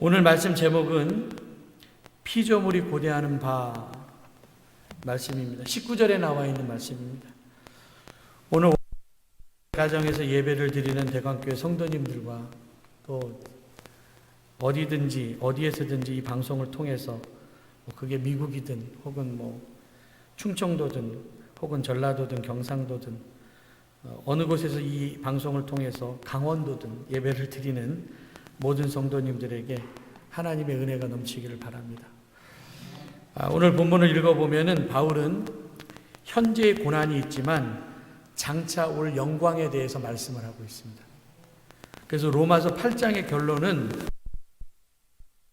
오늘 말씀 제목은 피조물이 고대하는 바 말씀입니다. 19절에 나와 있는 말씀입니다. 오늘 가정에서 예배를 드리는 대광교회 성도님들과 또 어디든지 어디에서든지 이 방송을 통해서 그게 미국이든 혹은 충청도든 혹은 전라도든 경상도든 어느 곳에서 이 방송을 통해서 강원도든 예배를 드리는 모든 성도님들에게 하나님의 은혜가 넘치기를 바랍니다. 오늘 본문을 읽어보면은 바울은 현재의 고난이 있지만 장차 올 영광에 대해서 말씀을 하고 있습니다. 그래서 로마서 8장의 결론은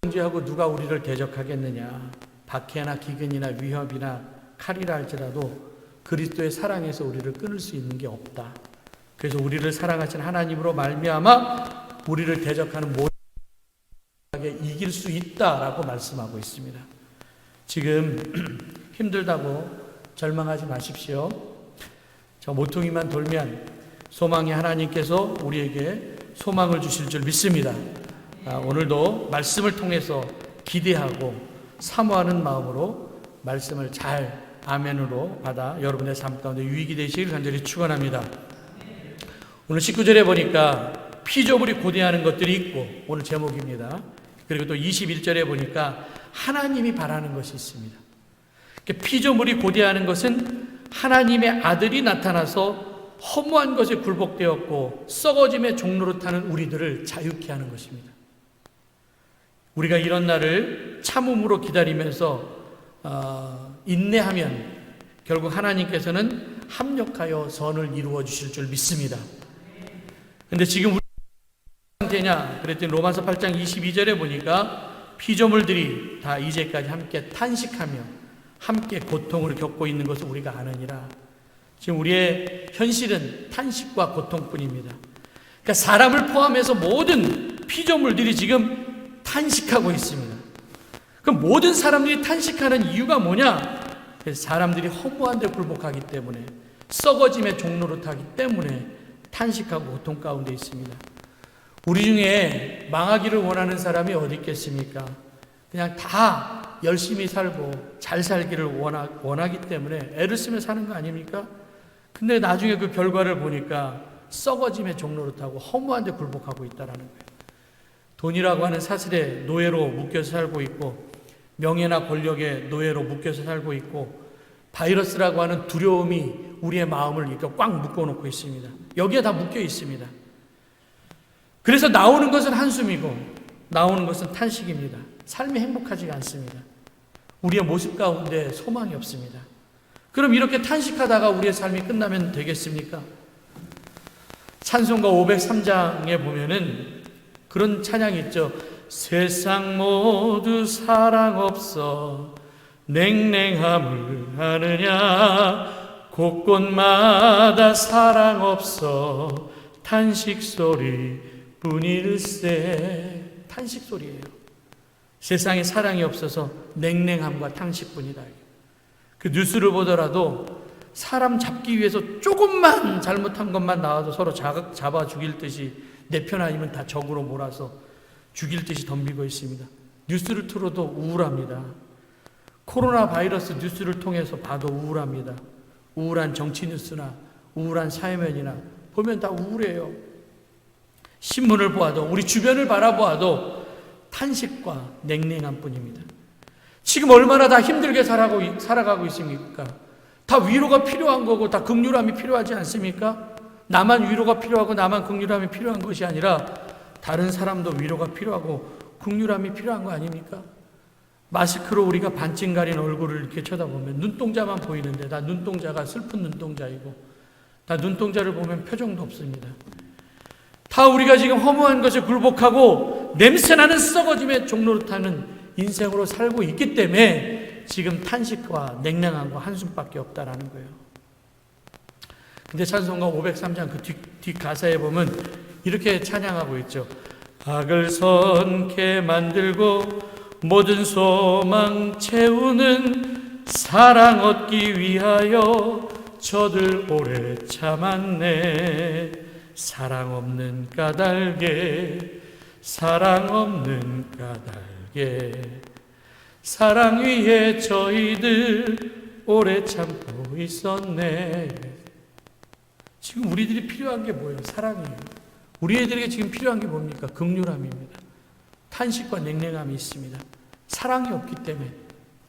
존재하고 누가 우리를 대적하겠느냐, 박해나 기근이나 위협이나 칼이라 할지라도 그리스도의 사랑에서 우리를 끊을 수 있는 게 없다. 그래서 우리를 사랑하신 하나님으로 말미암아 우리를 대적하는 모든 이길 수 있다라고 말씀하고 있습니다. 지금 힘들다고 절망하지 마십시오. 저 모퉁이만 돌면 소망의 하나님께서 우리에게 소망을 주실 줄 믿습니다. 오늘도 말씀을 통해서 기대하고 사모하는 마음으로 말씀을 잘 아멘으로 받아 여러분의 삶 가운데 유익이 되시길 간절히 축원합니다. 오늘 19절에 보니까 피조물이 고대하는 것들이 있고 오늘 제목입니다. 그리고 또 21절에 보니까 하나님이 바라는 것이 있습니다. 피조물이 고대하는 것은 하나님의 아들이 나타나서 허무한 것에 굴복되었고 썩어짐의 종로로 타는 우리들을 자유케 하는 것입니다. 우리가 이런 날을 참음으로 기다리면서 인내하면 결국 하나님께서는 합력하여 선을 이루어 주실 줄 믿습니다. 그런데 지금 우리 상태냐? 그랬더니 로마서 8장 22절에 보니까 피조물들이 다 이제까지 함께 탄식하며 함께 고통을 겪고 있는 것을 우리가 아느니라. 지금 우리의 현실은 탄식과 고통뿐입니다. 그러니까 사람을 포함해서 모든 피조물들이 지금 탄식하고 있습니다. 그럼 모든 사람들이 탄식하는 이유가 뭐냐? 사람들이 허무한 데 굴복하기 때문에 썩어짐의 종로로 타기 때문에 탄식하고 고통 가운데 있습니다. 우리 중에 망하기를 원하는 사람이 어디 있겠습니까? 그냥 다 열심히 살고 잘 살기를 원하기 때문에 애를 쓰며 사는 거 아닙니까? 근데 나중에 그 결과를 보니까 썩어짐의 종로로 타고 허무한 데 굴복하고 있다는 거예요. 돈이라고 하는 사슬에 노예로 묶여서 살고 있고 명예나 권력의 노예로 묶여서 살고 있고 바이러스라고 하는 두려움이 우리의 마음을 이렇게 꽉 묶어놓고 있습니다. 여기에 다 묶여 있습니다. 그래서 나오는 것은 한숨이고 나오는 것은 탄식입니다. 삶이 행복하지가 않습니다. 우리의 모습 가운데 소망이 없습니다. 그럼 이렇게 탄식하다가 우리의 삶이 끝나면 되겠습니까? 찬송가 503장에 보면은 그런 찬양이 있죠. 세상 모두 사랑 없어 냉랭함을 하느냐 곳곳마다 사랑 없어 탄식 소리 뿐일세. 탄식 소리예요. 세상에 사랑이 없어서 냉랭함과 탄식뿐이다. 그 뉴스를 보더라도 사람 잡기 위해서 조금만 잘못한 것만 나와도 서로 잡아 죽일 듯이 내 편 아니면 다 적으로 몰아서 죽일 듯이 덤비고 있습니다. 뉴스를 틀어도 우울합니다. 코로나 바이러스 뉴스를 통해서 봐도 우울합니다. 우울한 정치 뉴스나 우울한 사회면이나 보면 다 우울해요. 신문을 보아도 우리 주변을 바라보아도 탄식과 냉랭함 뿐입니다. 지금 얼마나 다 힘들게 살아가고 있습니까? 다 위로가 필요한 거고 다 긍휼함이 필요하지 않습니까? 나만 위로가 필요하고 나만 긍휼함이 필요한 것이 아니라 다른 사람도 위로가 필요하고 긍휼함이 필요한 거 아닙니까? 마스크로 우리가 반쯤 가린 얼굴을 이렇게 쳐다보면 눈동자만 보이는데 다 눈동자가 슬픈 눈동자이고 다 눈동자를 보면 표정도 없습니다. 다 우리가 지금 허무한 것에 굴복하고 냄새나는 썩어짐의 종로로 타는 인생으로 살고 있기 때문에 지금 탄식과 냉랭함과 한숨밖에 없다라는 거예요. 근데 찬송가 503장 그 뒷 가사에 보면 이렇게 찬양하고 있죠. 악을 선케 만들고 모든 소망 채우는 사랑 얻기 위하여 저들 오래 참았네. 사랑 없는 까닭에 사랑 없는 까닭에 사랑 위에 저희들 오래 참고 있었네. 지금 우리들이 필요한 게 뭐예요? 사랑이에요. 우리들에게 지금 필요한 게 뭡니까? 긍휼함입니다. 탄식과 냉랭함이 있습니다. 사랑이 없기 때문에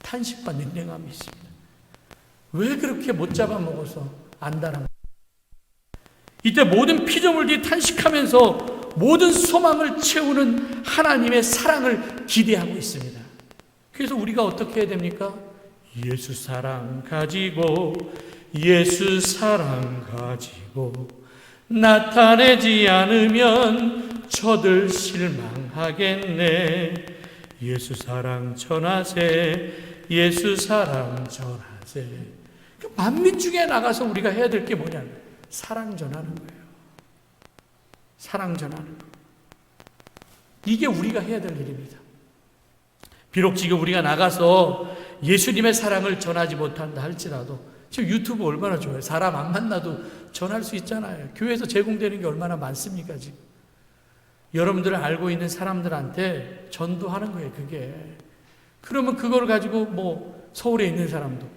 탄식과 냉랭함이 있습니다. 왜 그렇게 못 잡아먹어서 안달합니까? 이때 모든 피조물들이 탄식하면서 모든 소망을 채우는 하나님의 사랑을 기대하고 있습니다. 그래서 우리가 어떻게 해야 됩니까? 예수 사랑 가지고 예수 사랑 가지고 나타내지 않으면 저들 실망하겠네. 예수 사랑 전하세 예수 사랑 전하세. 만민 중에 나가서 우리가 해야 될 게 뭐냐면 사랑 전하는 거예요. 사랑 전하는 거. 이게 우리가 해야 될 일입니다. 비록 지금 우리가 나가서 예수님의 사랑을 전하지 못한다 할지라도 지금 유튜브 얼마나 좋아요. 사람 안 만나도 전할 수 있잖아요. 교회에서 제공되는 게 얼마나 많습니까 지금. 여러분들을 알고 있는 사람들한테 전도하는 거예요. 그게. 그러면 그걸 가지고 뭐 서울에 있는 사람도,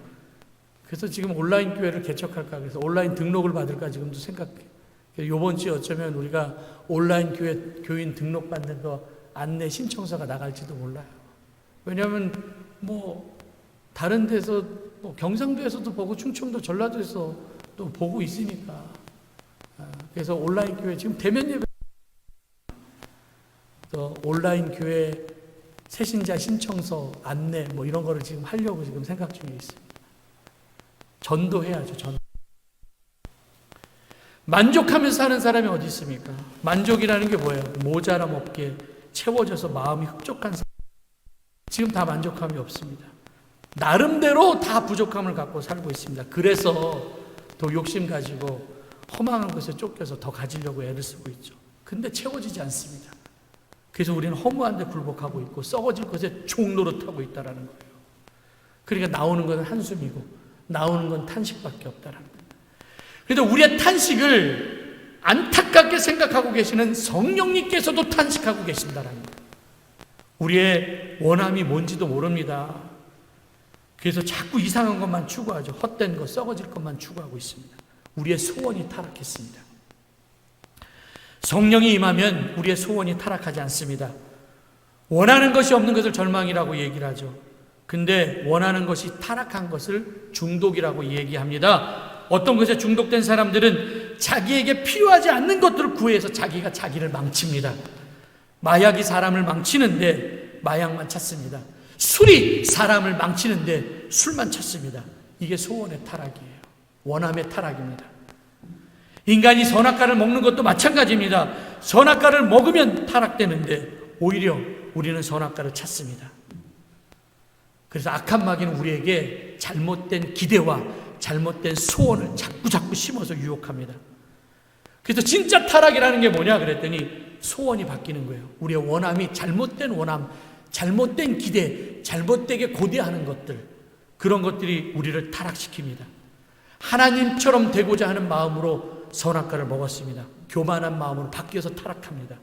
그래서 지금 온라인 교회를 개척할까, 그래서 온라인 등록을 받을까 지금도 생각해요. 이번 주에 어쩌면 우리가 온라인 교회 교인 등록 받는 거 안내 신청서가 나갈지도 몰라요. 왜냐하면 뭐 다른 데서 뭐 경상도에서도 보고 충청도 전라도에서 또 보고 있으니까. 그래서 온라인 교회 지금 대면 예배 또 온라인 교회 새신자 신청서 안내 뭐 이런 거를 지금 하려고 지금 생각 중에 있습니다. 전도해야죠. 전도. 만족하면서 사는 사람이 어디 있습니까? 만족이라는 게 뭐예요? 모자람 없게 채워져서 마음이 흡족한 사람. 지금 다 만족함이 없습니다. 나름대로 다 부족함을 갖고 살고 있습니다. 그래서 더 욕심 가지고 허망한 것에 쫓겨서 더 가지려고 애를 쓰고 있죠. 근데 채워지지 않습니다. 그래서 우리는 허무한 데 굴복하고 있고 썩어질 것에 종노릇하고 있다는 거예요. 그러니까 나오는 건 한숨이고 나오는 건 탄식밖에 없다는 거예요. 그래서 우리의 탄식을 안타깝게 생각하고 계시는 성령님께서도 탄식하고 계신다는 거예요. 우리의 원함이 뭔지도 모릅니다. 그래서 자꾸 이상한 것만 추구하죠. 헛된 것, 썩어질 것만 추구하고 있습니다. 우리의 소원이 타락했습니다. 성령이 임하면 우리의 소원이 타락하지 않습니다. 원하는 것이 없는 것을 절망이라고 얘기를 하죠. 근데 원하는 것이 타락한 것을 중독이라고 얘기합니다. 어떤 것에 중독된 사람들은 자기에게 필요하지 않는 것들을 구해서 자기가 자기를 망칩니다. 마약이 사람을 망치는데 마약만 찾습니다. 술이 사람을 망치는데 술만 찾습니다. 이게 소원의 타락이에요. 원함의 타락입니다. 인간이 선악과를 먹는 것도 마찬가지입니다. 선악과를 먹으면 타락되는데 오히려 우리는 선악과를 찾습니다. 그래서 악한 마귀는 우리에게 잘못된 기대와 잘못된 소원을 자꾸 심어서 유혹합니다. 그래서 진짜 타락이라는 게 뭐냐 그랬더니 소원이 바뀌는 거예요. 우리의 원함이 잘못된 원함, 잘못된 기대, 잘못되게 고대하는 것들, 그런 것들이 우리를 타락시킵니다. 하나님처럼 되고자 하는 마음으로 선악과를 먹었습니다. 교만한 마음으로 바뀌어서 타락합니다.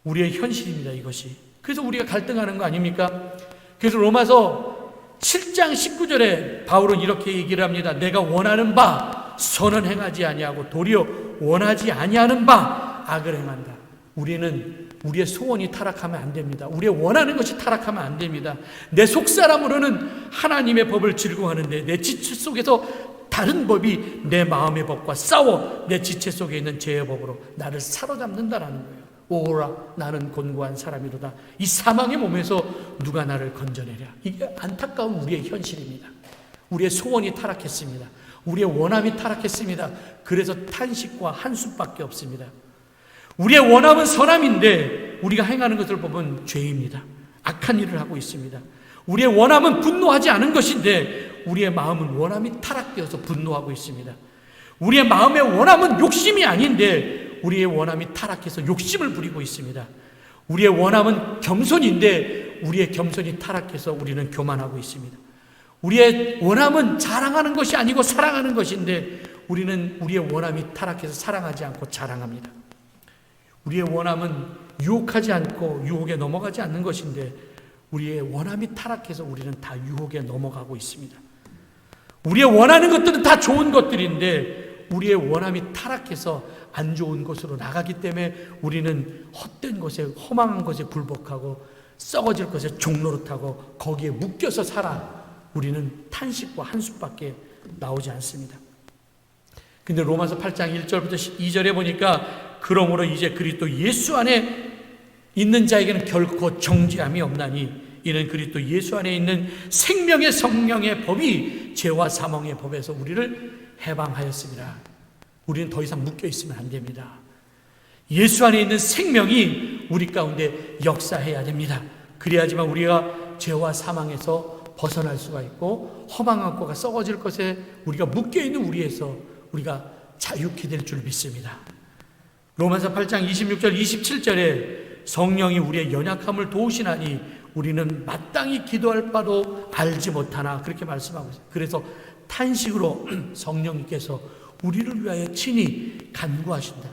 우리의 현실입니다, 이것이. 그래서 우리가 갈등하는 거 아닙니까? 그래서 로마서 7장 19절에 바울은 이렇게 얘기를 합니다. 내가 원하는 바 선은 행하지 아니하고 도리어 원하지 아니하는 바 악을 행한다. 우리는 우리의 소원이 타락하면 안 됩니다. 우리의 원하는 것이 타락하면 안 됩니다. 내 속사람으로는 하나님의 법을 즐거워하는데 내 지체 속에서 다른 법이 내 마음의 법과 싸워 내 지체 속에 있는 죄의 법으로 나를 사로잡는다라는 거예요. 오라 나는 곤고한 사람이로다. 이 사망의 몸에서 누가 나를 건져내랴. 이게 안타까운 우리의 현실입니다. 우리의 소원이 타락했습니다. 우리의 원함이 타락했습니다. 그래서 탄식과 한숨밖에 없습니다. 우리의 원함은 선함인데 우리가 행하는 것을 보면 죄입니다. 악한 일을 하고 있습니다. 우리의 원함은 분노하지 않은 것인데 우리의 마음은 원함이 타락되어서 분노하고 있습니다. 우리의 마음의 원함은 욕심이 아닌데 우리의 원함이 타락해서 욕심을 부리고 있습니다. 우리의 원함은 겸손인데 우리의 겸손이 타락해서 우리는 교만하고 있습니다. 우리의 원함은 자랑하는 것이 아니고 사랑하는 것인데 우리는 우리의 원함이 타락해서 사랑하지 않고 자랑합니다. 우리의 원함은 유혹하지 않고 유혹에 넘어가지 않는 것인데 우리의 원함이 타락해서 우리는 다 유혹에 넘어가고 있습니다. 우리의 원하는 것들은 다 좋은 것들인데 우리의 원함이 타락해서 안 좋은 곳으로 나가기 때문에 우리는 헛된 것에, 허망한 것에 굴복하고 썩어질 것에 종노릇하고 거기에 묶여서 살아 우리는 탄식과 한숨밖에 나오지 않습니다. 근데 로마서 8장 1절부터 2절에 보니까 그러므로 이제 그리스도 예수 안에 있는 자에게는 결코 정죄함이 없나니 이는 그리스도 예수 안에 있는 생명의 성령의 법이 죄와 사망의 법에서 우리를 해방하였습니다. 우리는 더 이상 묶여 있으면 안 됩니다. 예수 안에 있는 생명이 우리 가운데 역사해야 됩니다. 그래야지만 우리가 죄와 사망에서 벗어날 수가 있고 허망한 것과 썩어질 것에 우리가 묶여있는 우리에서 우리가 자유케 될 줄 믿습니다. 로마서 8장 26절 27절에 성령이 우리의 연약함을 도우시나니 우리는 마땅히 기도할 바도 알지 못하나 그렇게 말씀하고 있어요. 그래서 탄식으로 성령님께서 우리를 위하여 친히 간구하신다.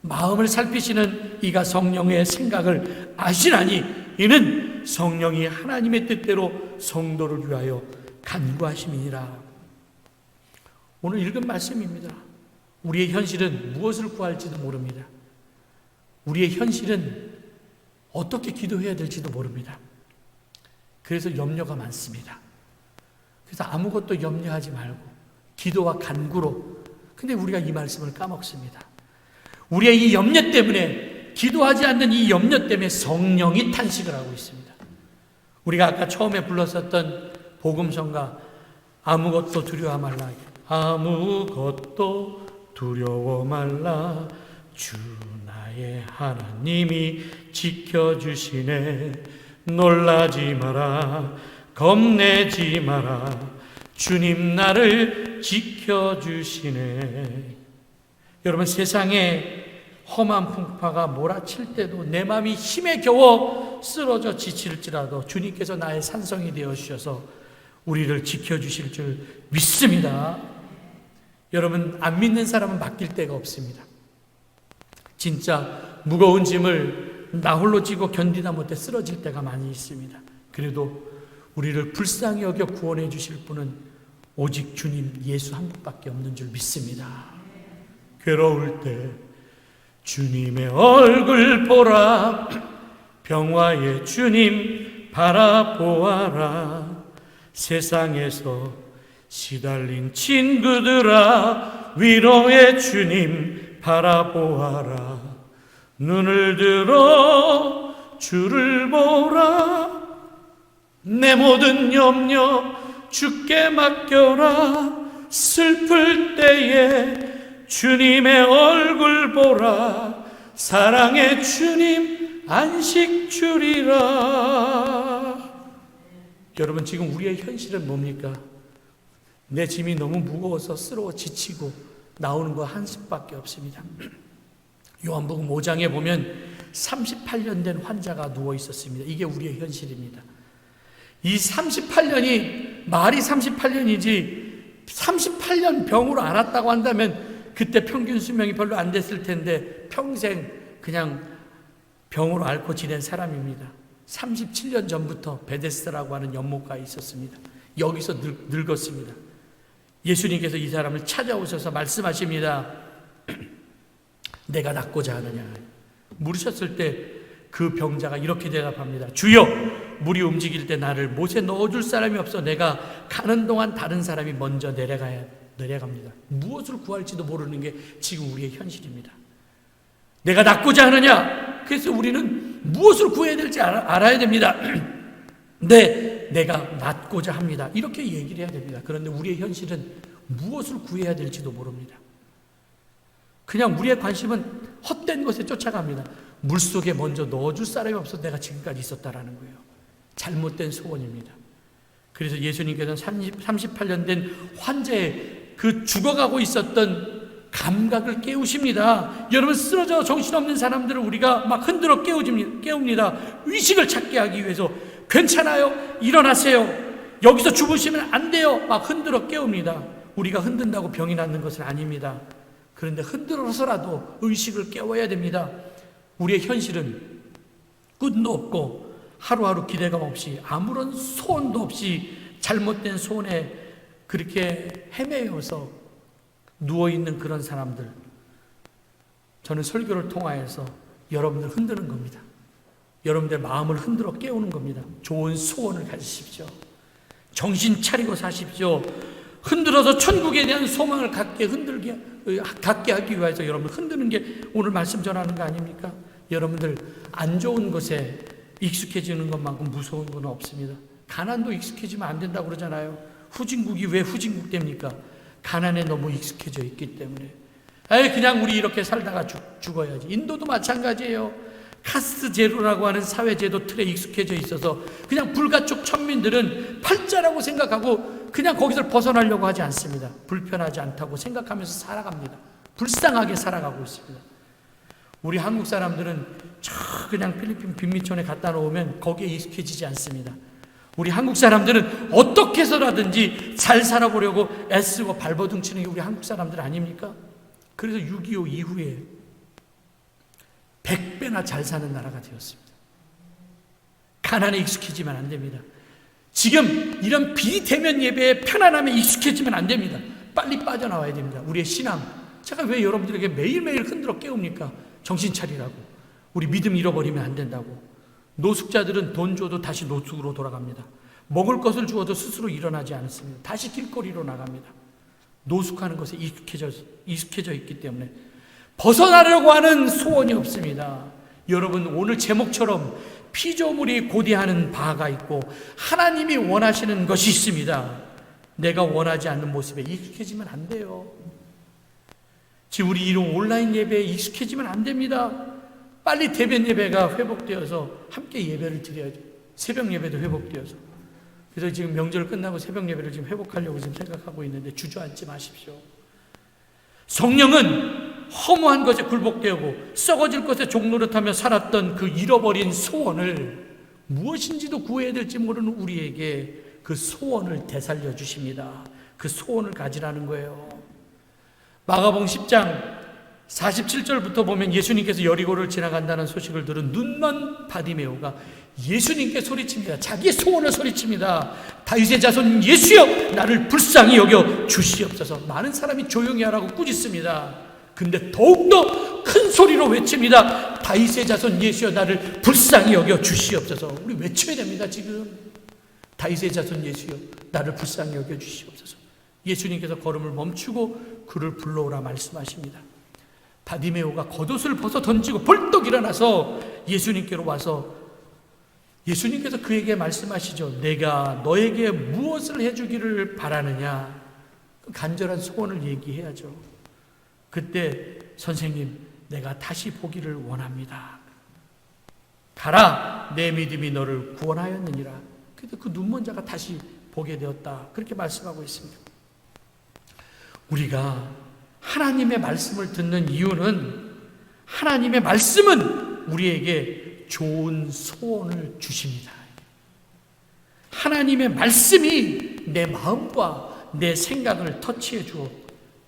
마음을 살피시는 이가 성령의 생각을 아시나니 이는 성령이 하나님의 뜻대로 성도를 위하여 간구하심이니라. 오늘 읽은 말씀입니다. 우리의 현실은 무엇을 구할지도 모릅니다. 우리의 현실은 어떻게 기도해야 될지도 모릅니다. 그래서 염려가 많습니다. 그래서 아무것도 염려하지 말고 기도와 간구로. 근데 우리가 이 말씀을 까먹습니다. 우리의 이 염려 때문에, 기도하지 않는 이 염려 때문에 성령이 탄식을 하고 있습니다. 우리가 아까 처음에 불렀었던 복음성가 아무것도 두려워 말라. 아무것도 두려워 말라. 주 나의 하나님이 지켜주시네. 놀라지 마라. 겁내지 마라. 주님 나를 지켜주시네. 여러분, 세상에 험한 풍파가 몰아칠 때도 내 마음이 힘에 겨워 쓰러져 지칠지라도 주님께서 나의 산성이 되어 주셔서 우리를 지켜주실 줄 믿습니다. 여러분, 안 믿는 사람은 맡길 데가 없습니다. 진짜 무거운 짐을 나 홀로 지고 견디다 못해 쓰러질 때가 많이 있습니다. 그래도 우리를 불쌍히 여겨 구원해 주실 분은 오직 주님 예수 한 분밖에 없는 줄 믿습니다. 괴로울 때 주님의 얼굴 보라. 평화의 주님 바라보아라. 세상에서 시달린 친구들아, 위로의 주님 바라보아라. 눈을 들어 주를 보라. 내 모든 염려 주께 맡겨라. 슬플 때에 주님의 얼굴 보라. 사랑의 주님 안식 주리라. 여러분, 지금 우리의 현실은 뭡니까? 내 짐이 너무 무거워서 쓰러워 지치고 나오는 거 한숨밖에 없습니다. 요한복음 5장에 보면 38년 된 환자가 누워 있었습니다. 이게 우리의 현실입니다. 이 38년이 말이 38년이지 38년 병으로 앓았다고 한다면 그때 평균 수명이 별로 안 됐을 텐데 평생 그냥 병으로 앓고 지낸 사람입니다. 37년 전부터 베데스다라고 하는 연못가에 있었습니다. 여기서 늙었습니다. 예수님께서 이 사람을 찾아오셔서 말씀하십니다. 내가 낫고자 하느냐. 물으셨을 때 그 병자가 이렇게 대답합니다. 주여, 물이 움직일 때 나를 못에 넣어줄 사람이 없어 내가 가는 동안 다른 사람이 먼저 내려갑니다. 무엇을 구할지도 모르는 게 지금 우리의 현실입니다. 내가 낫고자 하느냐? 그래서 우리는 무엇을 구해야 될지 알아야 됩니다. 네, 내가 낫고자 합니다. 이렇게 얘기를 해야 됩니다. 그런데 우리의 현실은 무엇을 구해야 될지도 모릅니다. 그냥 우리의 관심은 헛된 것에 쫓아갑니다. 물속에 먼저 넣어줄 사람이 없어서 내가 지금까지 있었다라는 거예요. 잘못된 소원입니다. 그래서 예수님께서는 38년 된 환자의 그 죽어가고 있었던 감각을 깨우십니다. 여러분, 쓰러져 정신없는 사람들을 우리가 막 흔들어 깨웁니다. 의식을 찾게 하기 위해서. 괜찮아요? 일어나세요. 여기서 주무시면 안 돼요. 막 흔들어 깨웁니다. 우리가 흔든다고 병이 낫는 것은 아닙니다. 그런데 흔들어서라도 의식을 깨워야 됩니다. 우리의 현실은 끝도 없고 하루하루 기대감 없이 아무런 소원도 없이 잘못된 소원에 그렇게 헤매어서 누워있는 그런 사람들, 저는 설교를 통하여서 여러분들 흔드는 겁니다. 여러분들 마음을 흔들어 깨우는 겁니다. 좋은 소원을 가지십시오. 정신 차리고 사십시오. 흔들어서 천국에 대한 소망을 갖게 하기 위해서 여러분들 흔드는 게 오늘 말씀 전하는 거 아닙니까? 여러분들 안 좋은 것에 익숙해지는 것만큼 무서운 건 없습니다. 가난도 익숙해지면 안 된다고 그러잖아요. 후진국이 왜 후진국 됩니까? 가난에 너무 익숙해져 있기 때문에. 그냥 우리 이렇게 살다가 죽어야지. 인도도 마찬가지예요. 카스트 제로라고 하는 사회제도 틀에 익숙해져 있어서 그냥 불가촉 천민들은 팔자라고 생각하고 그냥 거기서 벗어나려고 하지 않습니다. 불편하지 않다고 생각하면서 살아갑니다. 불쌍하게 살아가고 있습니다. 우리 한국 사람들은 그냥 필리핀 빈민촌에 갖다 놓으면 거기에 익숙해지지 않습니다. 우리 한국 사람들은 어떻게 해서라든지 잘 살아보려고 애쓰고 발버둥치는 게 우리 한국 사람들 아닙니까? 그래서 6.25 이후에 100배나 잘 사는 나라가 되었습니다. 가난에 익숙해지면 안 됩니다. 지금 이런 비대면 예배의 편안함에 익숙해지면 안 됩니다. 빨리 빠져나와야 됩니다. 우리의 신앙. 제가 왜 여러분들에게 매일매일 흔들어 깨웁니까? 정신 차리라고. 우리 믿음 잃어버리면 안 된다고. 노숙자들은 돈 줘도 다시 노숙으로 돌아갑니다. 먹을 것을 주어도 스스로 일어나지 않습니다. 다시 길거리로 나갑니다. 노숙하는 것에 익숙해져 있기 때문에 벗어나려고 하는 소원이 없습니다. 여러분, 오늘 제목처럼 피조물이 고대하는 바가 있고 하나님이 원하시는 것이 있습니다. 내가 원하지 않는 모습에 익숙해지면 안 돼요. 지금 우리 이런 온라인 예배에 익숙해지면 안 됩니다. 빨리 대면 예배가 회복되어서 함께 예배를 드려야죠. 새벽 예배도 회복되어서. 그래서 지금 명절 끝나고 새벽 예배를 지금 회복하려고 지금 생각하고 있는데 주저앉지 마십시오. 성령은 허무한 것에 굴복되고 썩어질 것에 종노릇하며 살았던 그 잃어버린 소원을 무엇인지도 구해야 될지 모르는 우리에게 그 소원을 되살려 주십니다. 그 소원을 가지라는 거예요. 마가복음 10장 47절부터 보면 예수님께서 여리고를 지나간다는 소식을 들은 눈먼 바디메오가 예수님께 소리칩니다. 자기의 소원을 소리칩니다. 다윗의 자손 예수여, 나를 불쌍히 여겨 주시옵소서. 많은 사람이 조용히 하라고 꾸짖습니다. 근데 더욱더 큰 소리로 외칩니다. 다윗의 자손 예수여, 나를 불쌍히 여겨 주시옵소서. 우리 외쳐야 됩니다. 지금 다윗의 자손 예수여, 나를 불쌍히 여겨 주시옵소서. 예수님께서 걸음을 멈추고 그를 불러오라 말씀하십니다. 바디메오가 겉옷을 벗어 던지고 벌떡 일어나서 예수님께로 와서 예수님께서 그에게 말씀하시죠. 내가 너에게 무엇을 해주기를 바라느냐. 간절한 소원을 얘기해야죠. 그때 선생님, 내가 다시 보기를 원합니다. 가라, 내 믿음이 너를 구원하였느니라. 그때 그 눈먼 자가 다시 보게 되었다. 그렇게 말씀하고 있습니다. 우리가 하나님의 말씀을 듣는 이유는 하나님의 말씀은 우리에게 좋은 소원을 주십니다. 하나님의 말씀이 내 마음과 내 생각을 터치해 주어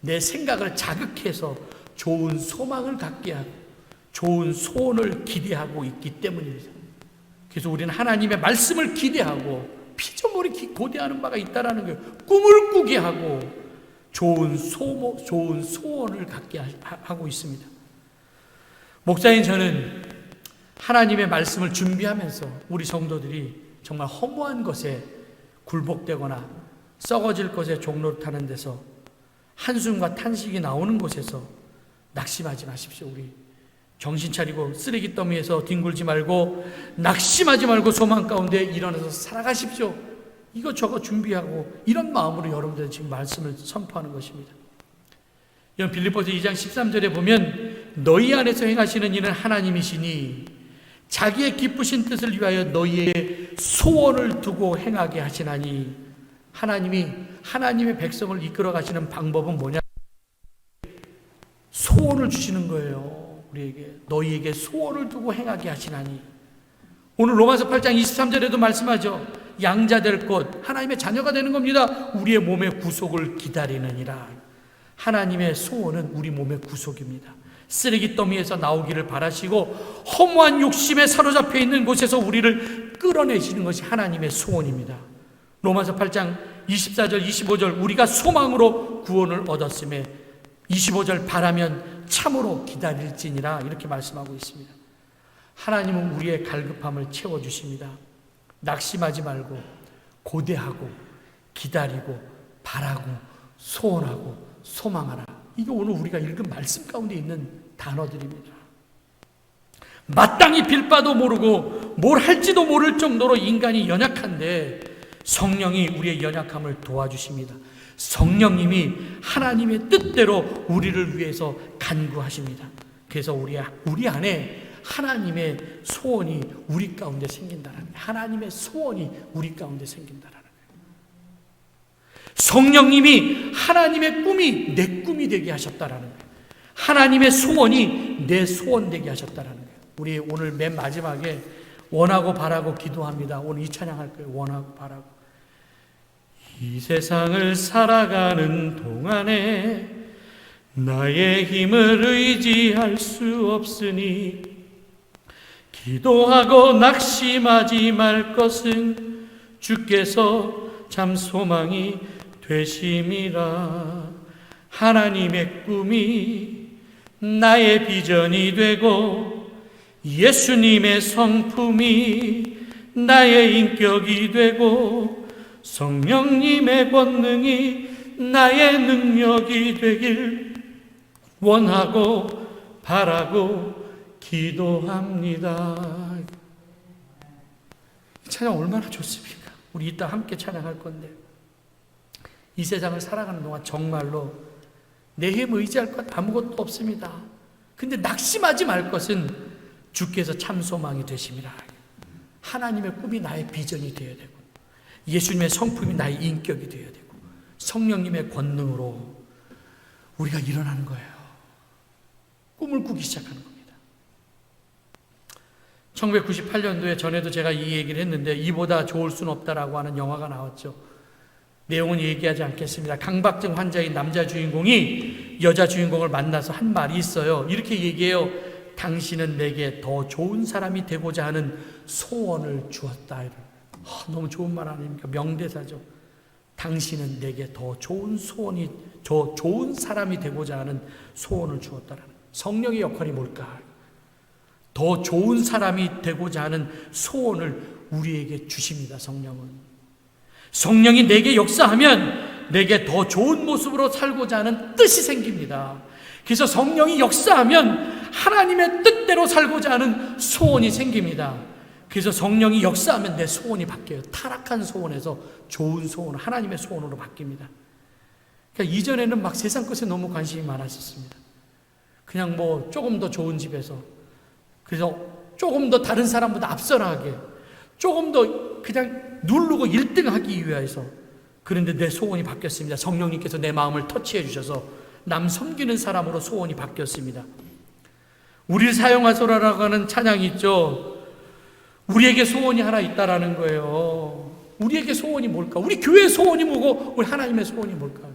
내 생각을 자극해서 좋은 소망을 갖게 하고 좋은 소원을 기대하고 있기 때문입니다. 그래서 우리는 하나님의 말씀을 기대하고 피조물이 고대하는 바가 있다는 거예요. 꿈을 꾸게 하고 좋은 소원을 갖게 하고 있습니다. 목사인 저는 하나님의 말씀을 준비하면서 우리 성도들이 정말 허무한 것에 굴복되거나 썩어질 것에 종노릇하는 데서 한숨과 탄식이 나오는 곳에서 낙심하지 마십시오. 우리 정신 차리고 쓰레기 더미에서 뒹굴지 말고 낙심하지 말고 소망 가운데 일어나서 살아가십시오. 이것저것 준비하고 이런 마음으로 여러분들 지금 말씀을 선포하는 것입니다. 빌립보서 2장 13절에 보면 너희 안에서 행하시는 이는 하나님이시니 자기의 기쁘신 뜻을 위하여 너희의 소원을 두고 행하게 하시나니. 하나님이 하나님의 백성을 이끌어 가시는 방법은 뭐냐? 소원을 주시는 거예요. 우리에게 너희에게 소원을 두고 행하게 하시나니. 오늘 로마서 8장 23절에도 말씀하죠. 양자 될 것, 하나님의 자녀가 되는 겁니다. 우리의 몸의 구속을 기다리느니라. 하나님의 소원은 우리 몸의 구속입니다. 쓰레기 더미에서 나오기를 바라시고 허무한 욕심에 사로잡혀 있는 곳에서 우리를 끌어내시는 것이 하나님의 소원입니다. 로마서 8장 24절 25절 우리가 소망으로 구원을 얻었음에 25절 바라면 참으로 기다릴지니라 이렇게 말씀하고 있습니다. 하나님은 우리의 갈급함을 채워주십니다. 낙심하지 말고 고대하고 기다리고 바라고 소원하고 소망하라. 이게 오늘 우리가 읽은 말씀 가운데 있는 단어들입니다. 마땅히 빌 바도 모르고 뭘 할지도 모를 정도로 인간이 연약한데 성령이 우리의 연약함을 도와주십니다. 성령님이 하나님의 뜻대로 우리를 위해서 간구하십니다. 그래서 우리 안에 하나님의 소원이 우리 가운데 생긴다는 거예요. 하나님의 소원이 우리 가운데 생긴다는 거예요. 성령님이 하나님의 꿈이 내 꿈이 되게 하셨다라는 거예요. 하나님의 소원이 내 소원 되게 하셨다라는 거예요. 우리 오늘 맨 마지막에 원하고 바라고 기도합니다. 오늘 이 찬양할 거예요. 원하고 바라고. 이 세상을 살아가는 동안에 나의 힘을 의지할 수 없으니 기도하고 낙심하지 말 것은 주께서 참 소망이 되심이라. 하나님의 꿈이 나의 비전이 되고 예수님의 성품이 나의 인격이 되고 성령님의 권능이 나의 능력이 되길 원하고 바라고 기도합니다. 이 찬양 얼마나 좋습니까? 우리 이따 함께 찬양할 건데 이 세상을 살아가는 동안 정말로 내 힘 의지할 것 아무것도 없습니다. 근데 낙심하지 말 것은 주께서 참 소망이 되심이라. 하나님의 꿈이 나의 비전이 되어야 되고 예수님의 성품이 나의 인격이 되어야 되고 성령님의 권능으로 우리가 일어나는 거예요. 꿈을 꾸기 시작하는 겁니다. 1998년도에 전에도 제가 이 얘기를 했는데 이보다 좋을 수는 없다라고 하는 영화가 나왔죠. 내용은 얘기하지 않겠습니다. 강박증 환자인 남자 주인공이 여자 주인공을 만나서 한 말이 있어요. 이렇게 얘기해요. 당신은 내게 더 좋은 사람이 되고자 하는 소원을 주었다. 너무 좋은 말 아닙니까? 명대사죠. 당신은 내게 더 좋은 좋은 사람이 되고자 하는 소원을 주었다라는. 성령의 역할이 뭘까? 더 좋은 사람이 되고자 하는 소원을 우리에게 주십니다. 성령이 내게 역사하면 내게 더 좋은 모습으로 살고자 하는 뜻이 생깁니다. 그래서 성령이 역사하면 하나님의 뜻대로 살고자 하는 소원이 생깁니다. 그래서 성령이 역사하면 내 소원이 바뀌어요. 타락한 소원에서 좋은 소원, 하나님의 소원으로 바뀝니다. 그러니까 이전에는 막 세상 것에 너무 관심이 많았었습니다. 그냥 뭐 조금 더 좋은 집에서, 그래서 조금 더 다른 사람보다 앞서나가게, 조금 더 그냥 누르고 1등 하기 위해서. 그런데 내 소원이 바뀌었습니다. 성령님께서 내 마음을 터치해 주셔서 남 섬기는 사람으로 소원이 바뀌었습니다. 우리를 사용하소라라고 하는 찬양이 있죠. 우리에게 소원이 하나 있다라는 거예요. 우리에게 소원이 뭘까? 우리 교회의 소원이 뭐고 우리 하나님의 소원이 뭘까?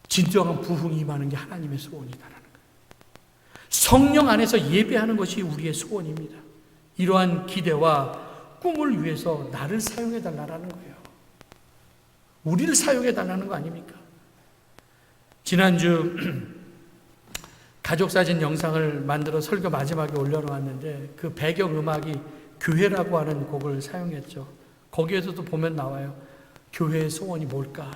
진정한 부흥이 임하는 게 하나님의 소원이다라는 거예요. 성령 안에서 예배하는 것이 우리의 소원입니다. 이러한 기대와 꿈을 위해서 나를 사용해 달라는 거예요. 우리를 사용해 달라는 거 아닙니까? 지난주 가족사진 영상을 만들어 설교 마지막에 올려놓았는데 그 배경음악이 교회라고 하는 곡을 사용했죠. 거기에서도 보면 나와요. 교회의 소원이 뭘까?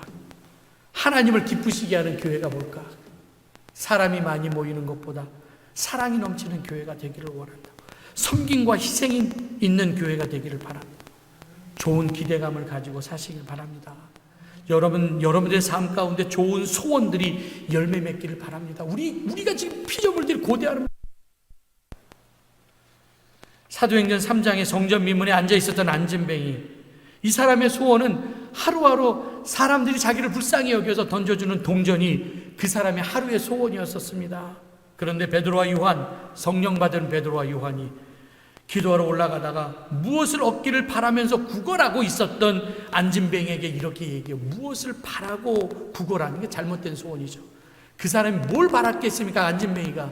하나님을 기쁘시게 하는 교회가 뭘까? 사람이 많이 모이는 것보다 사랑이 넘치는 교회가 되기를 원한다. 섬김과 희생이 있는 교회가 되기를 바랍니다. 좋은 기대감을 가지고 사시길 바랍니다. 여러분들의 삶 가운데 좋은 소원들이 열매 맺기를 바랍니다. 우리가 지금 피조물들이 고대하는 사도행전 3장의 성전 미문에 앉아 있었던 안진뱅이, 이 사람의 소원은 하루하루 사람들이 자기를 불쌍히 여겨서 던져주는 동전이 그 사람의 하루의 소원이었었습니다. 그런데 베드로와 요한, 성령 받은 베드로와 요한이 기도하러 올라가다가 무엇을 얻기를 바라면서 구걸하고 있었던 안진뱅에게 이렇게 얘기해요. 무엇을 바라고 구걸하는 게 잘못된 소원이죠. 그 사람이 뭘 바랐겠습니까? 안진뱅이가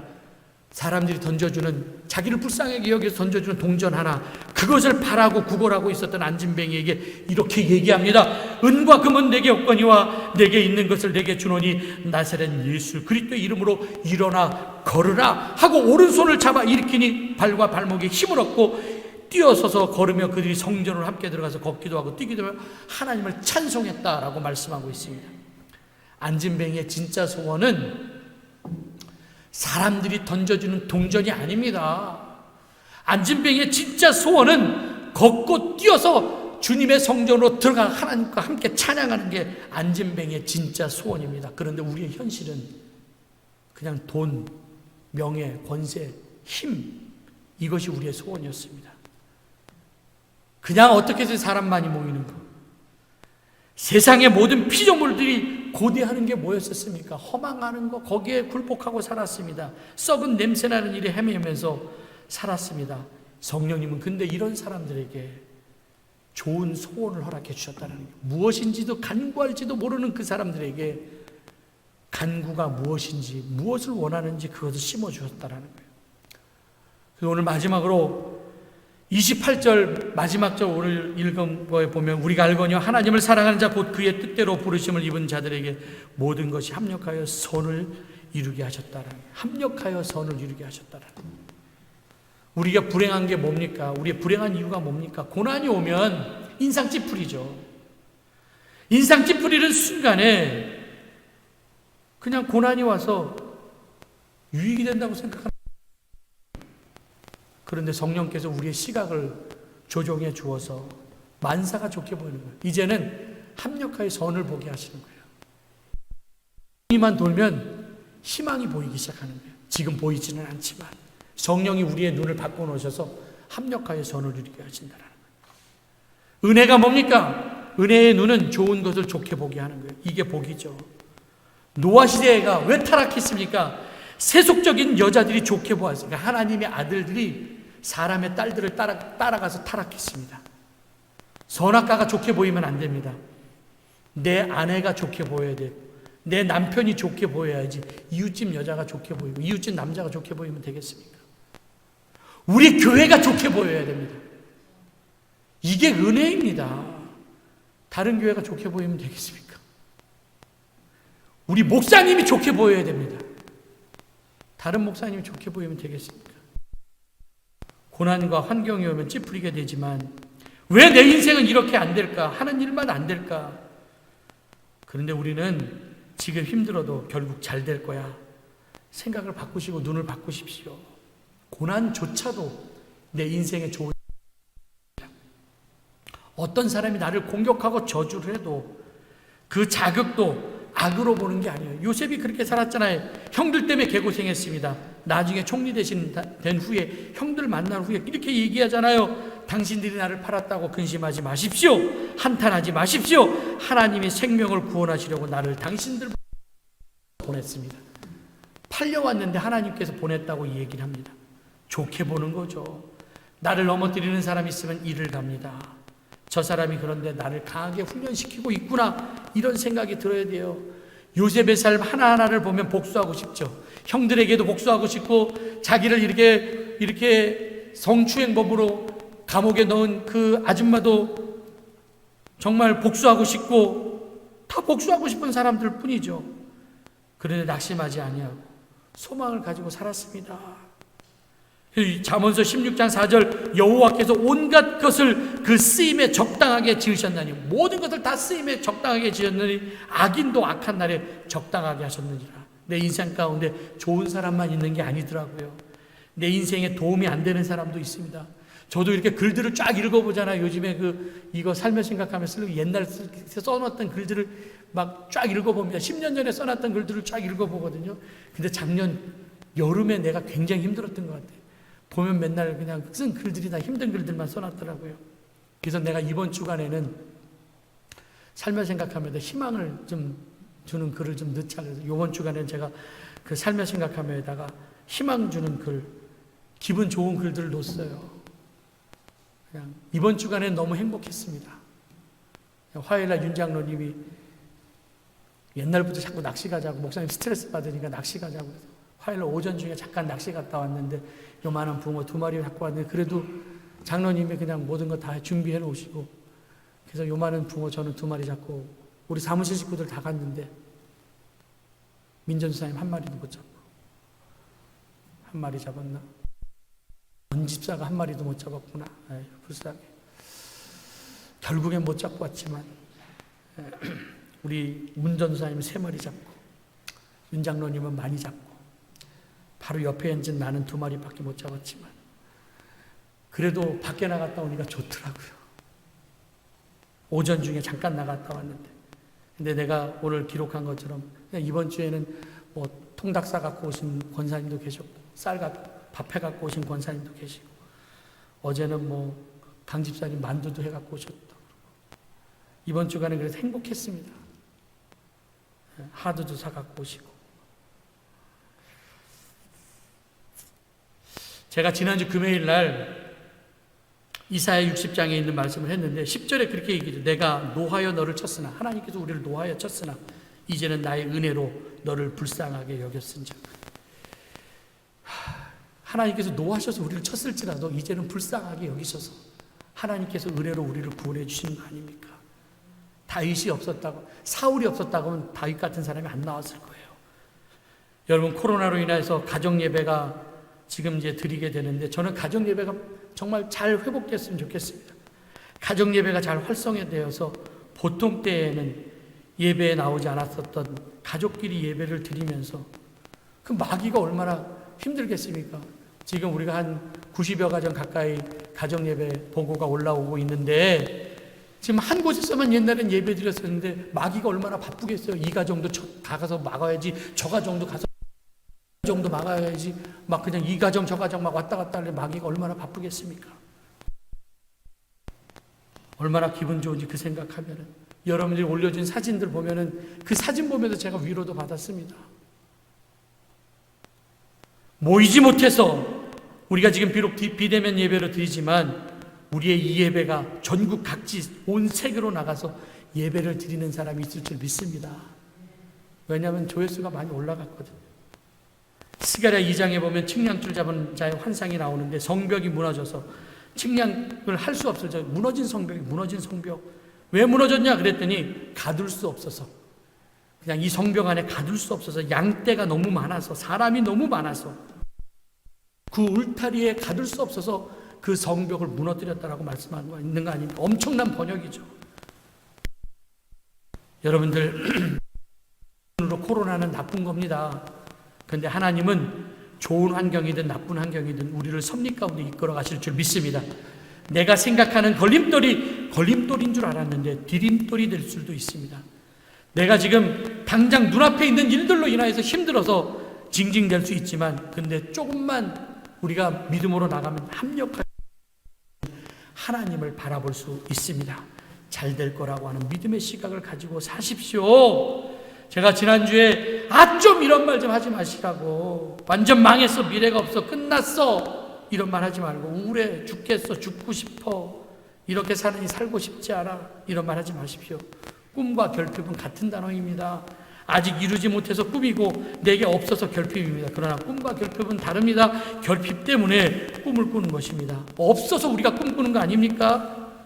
사람들이 던져주는, 자기를 불쌍하게 여기서 던져주는 동전 하나, 그것을 바라고 구걸하고 있었던 안진뱅이에게 이렇게 얘기합니다. 은과 금은 내게 없거니와 내게 있는 것을 내게 주노니 나사렛 예수 그리스도의 이름으로 일어나 걸으라 하고 오른손을 잡아 일으키니 발과 발목에 힘을 얻고 뛰어서서 걸으며 그들이 성전을 함께 들어가서 걷기도 하고 뛰기도 하며 하나님을 찬송했다라고 말씀하고 있습니다. 안진뱅이의 진짜 소원은 사람들이 던져주는 동전이 아닙니다. 안진뱅이의 진짜 소원은 걷고 뛰어서 주님의 성전으로 들어가 하나님과 함께 찬양하는 게 안진뱅이의 진짜 소원입니다. 그런데 우리의 현실은 그냥 돈, 명예, 권세, 힘, 이것이 우리의 소원이었습니다. 그냥 어떻게 해서 사람 많이 모이는 거. 세상의 모든 피조물들이 고대하는 게 뭐였었습니까? 허망하는 거, 거기에 굴복하고 살았습니다. 썩은 냄새나는 일에 헤매면서 살았습니다. 성령님은 근데 이런 사람들에게 좋은 소원을 허락해 주셨다는 거예요. 무엇인지도 간구할지도 모르는 그 사람들에게 간구가 무엇인지, 무엇을 원하는지 그것을 심어주셨다는 거예요. 그래서 오늘 마지막으로 28절 마지막 절 오늘 읽은 거에 보면 우리가 알거니와 하나님을 사랑하는 자 곧 그의 뜻대로 부르심을 입은 자들에게 모든 것이 합력하여 선을 이루게 하셨다라는 거예요. 합력하여 선을 이루게 하셨다라는 거예요. 우리가 불행한 게 뭡니까? 우리의 불행한 이유가 뭡니까? 고난이 오면 인상 찌푸리죠. 인상 찌푸리는 순간에 그냥 고난이 와서 유익이 된다고 생각합니다. 그런데 성령께서 우리의 시각을 조정해 주어서 만사가 좋게 보이는 거예요. 이제는 합력하여 선을 보게 하시는 거예요. 이만 돌면 희망이 보이기 시작하는 거예요. 지금 보이지는 않지만 성령이 우리의 눈을 바꿔놓으셔서 합력하여 선을 이루게 하신다는 거예요. 은혜가 뭡니까? 은혜의 눈은 좋은 것을 좋게 보게 하는 거예요. 이게 복이죠. 노아 시대가 왜 타락했습니까? 세속적인 여자들이 좋게 보았으니까. 하나님의 아들들이 사람의 딸들을 따라가서 타락했습니다. 선악과가 좋게 보이면 안 됩니다. 내 아내가 좋게 보여야 돼요. 내 남편이 좋게 보여야지 이웃집 여자가 좋게 보이고 이웃집 남자가 좋게 보이면 되겠습니까? 우리 교회가 좋게 보여야 됩니다. 이게 은혜입니다. 다른 교회가 좋게 보이면 되겠습니까? 우리 목사님이 좋게 보여야 됩니다. 다른 목사님이 좋게 보이면 되겠습니까? 고난과 환경이 오면 찌푸리게 되지만 왜 내 인생은 이렇게 안 될까? 하는 일만 안 될까? 그런데 우리는 지금 힘들어도 결국 잘 될 거야. 생각을 바꾸시고 눈을 바꾸십시오. 고난조차도 내 인생에 좋은, 어떤 사람이 나를 공격하고 저주를 해도 그 자극도 악으로 보는 게 아니에요. 요셉이 그렇게 살았잖아요. 형들 때문에 개고생했습니다. 나중에 총리 된 후에 형들 만난 후에 이렇게 얘기하잖아요. 당신들이 나를 팔았다고 근심하지 마십시오. 한탄하지 마십시오. 하나님이 생명을 구원하시려고 나를 당신들 보냈습니다. 팔려왔는데 하나님께서 보냈다고 얘기를 합니다. 좋게 보는 거죠. 나를 넘어뜨리는 사람이 있으면 이를 갑니다. 저 사람이 그런데 나를 강하게 훈련시키고 있구나, 이런 생각이 들어야 돼요. 요셉의 삶 하나하나를 보면 복수하고 싶죠. 형들에게도 복수하고 싶고, 자기를 이렇게 성추행범으로 감옥에 넣은 그 아줌마도 정말 복수하고 싶고, 다 복수하고 싶은 사람들 뿐이죠. 그런데 낙심하지 아니하고 소망을 가지고 살았습니다. 잠언서 16장 4절, 여호와께서 온갖 것을 그 쓰임에 적당하게 지으셨나니, 모든 것을 다 쓰임에 적당하게 지었느니 악인도 악한 날에 적당하게 하셨느니라. 내 인생 가운데 좋은 사람만 있는 게 아니더라고요. 내 인생에 도움이 안 되는 사람도 있습니다. 저도 이렇게 글들을 쫙 읽어보잖아요. 요즘에 이거 삶을 생각하며 쓰는 옛날 써놨던 글들을 막 쫙 읽어봅니다. 10년 전에 써놨던 글들을 쫙 읽어보거든요. 근데 작년 여름에 내가 굉장히 힘들었던 것 같아요. 보면 맨날 그냥 쓴 글들이 다 힘든 글들만 써놨더라고요. 그래서 내가 이번 주간에는 삶을 생각하면서 희망을 좀 주는 글을 좀 넣자. 그래서 이번 주간에는 제가 그 삶을 생각하면에다가 희망 주는 글, 기분 좋은 글들을 넣었어요. 그냥 이번 주간에는 너무 행복했습니다. 화요일날 윤 장로님이 옛날부터 자꾸 낚시 가자고, 목사님 스트레스 받으니까 낚시 가자고 해서 화요일 오전 중에 잠깐 낚시 갔다 왔는데 요만한 붕어 2마리 갖고 왔는데 그래도 장로님이 그냥 모든 거 다 준비해 놓으시고, 그래서 요만한 붕어 저는 2마리 잡고 우리 사무실 식구들 다 갔는데 민전수사님 1마리도 못 잡고, 1마리 잡았나? 전 집사가 1마리도 못 잡았구나. 아유, 불쌍해. 결국엔 못 잡고 왔지만 우리 문전수사님은 3마리 잡고 윤 장로님은 많이 잡고 바로 옆에 앉은 나는 2마리밖에 못 잡았지만 그래도 밖에 나갔다 오니까 좋더라고요. 오전 중에 잠깐 나갔다 왔는데, 근데 내가 오늘 기록한 것처럼 이번 주에는 뭐 통닭 싸갖고 오신 권사님도 계셨고, 쌀 밥해 갖고 오신 권사님도 계시고, 어제는 뭐 강집사님 만두도 해갖고 오셨다. 이번 주간은 그래서 행복했습니다. 하드도 사갖고 오시고. 제가 지난주 금요일 날 이사야 60장에 있는 말씀을 했는데 10절에 그렇게 얘기해요. 내가 노하여 너를 쳤으나, 하나님께서 우리를 노하여 쳤으나 이제는 나의 은혜로 너를 불쌍하게 여겼은즉. 하나님께서 노하셔서 우리를 쳤을지라도 이제는 불쌍하게 여기셔서 하나님께서 은혜로 우리를 구원해 주시는 거 아닙니까? 다윗이 없었다고, 사울이 없었다고 하면 다윗 같은 사람이 안 나왔을 거예요. 여러분, 코로나로 인해서 가정 예배가 지금 이제 드리게 되는데 저는 가정 예배가 정말 잘 회복됐으면 좋겠습니다. 가정 예배가 잘 활성화되어서 보통 때에는 예배에 나오지 않았었던 가족끼리 예배를 드리면서 그 마귀가 얼마나 힘들겠습니까? 지금 우리가 한 90여 가정 가까이 가정 예배 보고가 올라오고 있는데 지금 한 곳에서만 옛날엔 예배 드렸었는데 마귀가 얼마나 바쁘겠어요. 이 가정도 다 가서 막아야지, 저 가정도 가서 정도 막아야지, 막 그냥 이 가정 저 가정 막 왔다 갔다 하려면 마귀가 얼마나 바쁘겠습니까? 얼마나 기분 좋은지 그 생각하면은, 여러분들이 올려준 사진들 보면은 그 사진 보면서 제가 위로도 받았습니다. 모이지 못해서 우리가 지금 비록 비대면 예배로 드리지만 우리의 이 예배가 전국 각지 온 세계로 나가서 예배를 드리는 사람이 있을 줄 믿습니다. 왜냐하면 조회수가 많이 올라갔거든요. 스가랴 2장에 보면 측량줄 잡은 자의 환상이 나오는데 성벽이 무너져서 측량을 할 수 없어져. 무너진 성벽이, 무너진 성벽. 왜 무너졌냐 그랬더니 가둘 수 없어서, 그냥 이 성벽 안에 가둘 수 없어서, 양떼가 너무 많아서, 사람이 너무 많아서 그 울타리에 가둘 수 없어서 그 성벽을 무너뜨렸다라고 말씀하는 거 있는 거 아닙니까? 엄청난 번역이죠. 여러분들, 코로나는 나쁜 겁니다. 그런데 하나님은 좋은 환경이든 나쁜 환경이든 우리를 섭리 가운데 이끌어 가실 줄 믿습니다. 내가 생각하는 걸림돌인 줄 알았는데 디딤돌이 될 수도 있습니다. 내가 지금 당장 눈앞에 있는 일들로 인하여서 힘들어서 징징댈 수 있지만, 근데 조금만 우리가 믿음으로 나가면 합력하여 하나님을 바라볼 수 있습니다. 잘 될 거라고 하는 믿음의 시각을 가지고 사십시오. 제가 지난주에 좀 이런 말 좀 하지 마시라고, 완전 망했어, 미래가 없어, 끝났어, 이런 말 하지 말고, 우울해 죽겠어, 죽고 싶어, 이렇게 사느니 살고 싶지 않아, 이런 말 하지 마십시오. 꿈과 결핍은 같은 단어입니다. 아직 이루지 못해서 꿈이고 내게 없어서 결핍입니다. 그러나 꿈과 결핍은 다릅니다. 결핍 때문에 꿈을 꾸는 것입니다. 없어서 우리가 꿈꾸는 거 아닙니까?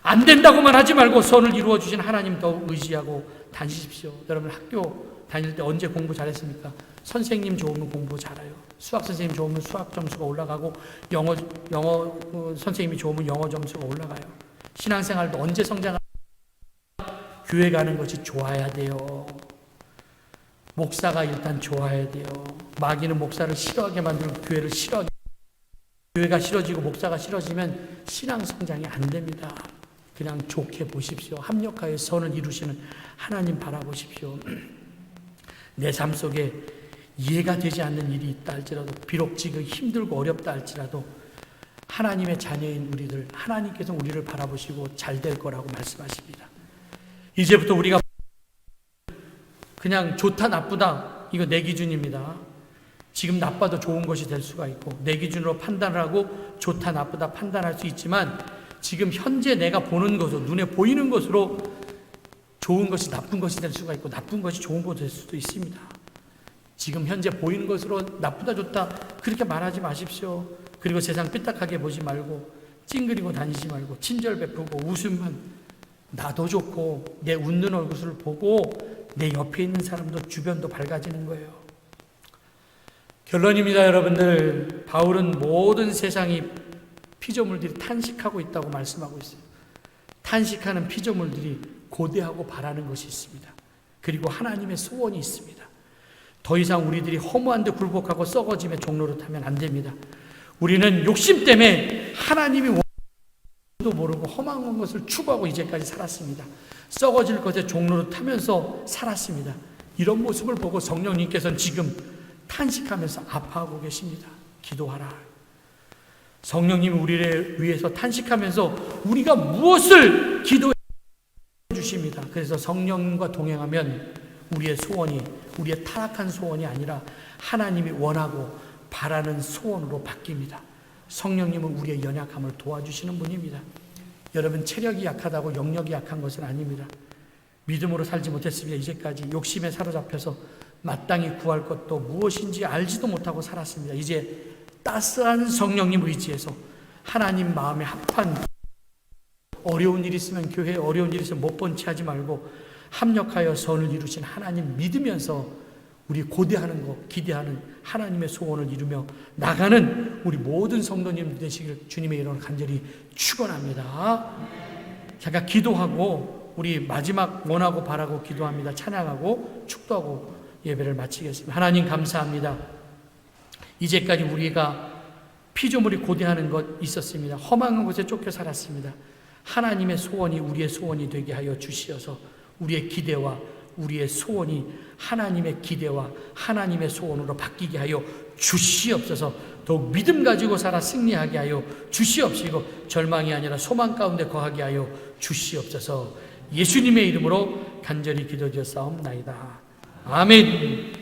안 된다고만 하지 말고 선을 이루어 주신 하나님 더욱 의지하고 다니십시오. 여러분, 학교 다닐 때 언제 공부 잘했습니까? 선생님 좋으면 공부 잘해요. 수학 선생님 좋으면 수학 점수가 올라가고, 영어 선생님이 좋으면 영어 점수가 올라가요. 신앙생활도 언제 성장하는, 교회 가는 것이 좋아야 돼요. 목사가 일단 좋아야 돼요. 마귀는 목사를 싫어하게 만들고 교회를 싫어하게, 교회가 싫어지고 목사가 싫어지면 신앙 성장이 안 됩니다. 그냥 좋게 보십시오. 합력하여 선을 이루시는 하나님 바라보십시오. 내 삶 속에 이해가 되지 않는 일이 있다 할지라도, 비록 지금 힘들고 어렵다 할지라도 하나님의 자녀인 우리들, 하나님께서 우리를 바라보시고 잘 될 거라고 말씀하십니다. 이제부터 우리가 그냥 좋다 나쁘다, 이거 내 기준입니다. 지금 나빠도 좋은 것이 될 수가 있고, 내 기준으로 판단을 하고 좋다 나쁘다 판단할 수 있지만, 지금 현재 내가 보는 것으로, 눈에 보이는 것으로 좋은 것이 나쁜 것이 될 수가 있고 나쁜 것이 좋은 것이 될 수도 있습니다. 지금 현재 보이는 것으로 나쁘다 좋다 그렇게 말하지 마십시오. 그리고 세상 삐딱하게 보지 말고 찡그리고 다니지 말고 친절 베푸고 웃으면 나도 좋고 내 웃는 얼굴을 보고 내 옆에 있는 사람도 주변도 밝아지는 거예요. 결론입니다, 여러분들. 바울은 모든 세상이 피조물들이 탄식하고 있다고 말씀하고 있어요. 탄식하는 피조물들이 고대하고 바라는 것이 있습니다. 그리고 하나님의 소원이 있습니다. 더 이상 우리들이 허무한 데 굴복하고 썩어짐의 종로로 타면 안 됩니다. 우리는 욕심 때문에 하나님이 원하는지도 모르고 허망한 것을 추구하고 이제까지 살았습니다. 썩어질 것의 종로로 타면서 살았습니다. 이런 모습을 보고 성령님께서는 지금 탄식하면서 아파하고 계십니다. 기도하라. 성령님이 우리를 위해서 탄식하면서 우리가 무엇을 기도해 주십니다. 그래서 성령님과 동행하면 우리의 소원이, 우리의 타락한 소원이 아니라 하나님이 원하고 바라는 소원으로 바뀝니다. 성령님은 우리의 연약함을 도와주시는 분입니다. 여러분, 체력이 약하다고 영력이 약한 것은 아닙니다. 믿음으로 살지 못했습니다. 이제까지 욕심에 사로잡혀서 마땅히 구할 것도 무엇인지 알지도 못하고 살았습니다. 이제 따스한 성령님 의지에서 하나님 마음에 합한, 어려운 일 있으면 교회에 어려운 일 있으면 못 본 채 하지 말고 합력하여 선을 이루신 하나님 믿으면서 우리 고대하는 것, 기대하는 하나님의 소원을 이루며 나가는 우리 모든 성도님 되시길 주님의 이름으로 간절히 축원합니다. 잠깐 기도하고 우리 마지막 원하고 바라고 기도합니다. 찬양하고 축도하고 예배를 마치겠습니다. 하나님 감사합니다. 이제까지 우리가 피조물이 고대하는 것 있었습니다. 험한 곳에 쫓겨 살았습니다. 하나님의 소원이 우리의 소원이 되게 하여 주시어서 우리의 기대와 우리의 소원이 하나님의 기대와 하나님의 소원으로 바뀌게 하여 주시옵소서. 더욱 믿음 가지고 살아 승리하게 하여 주시옵시고 절망이 아니라 소망 가운데 거하게 하여 주시옵소서. 예수님의 이름으로 간절히 기도드렸사옵나이다. 아멘.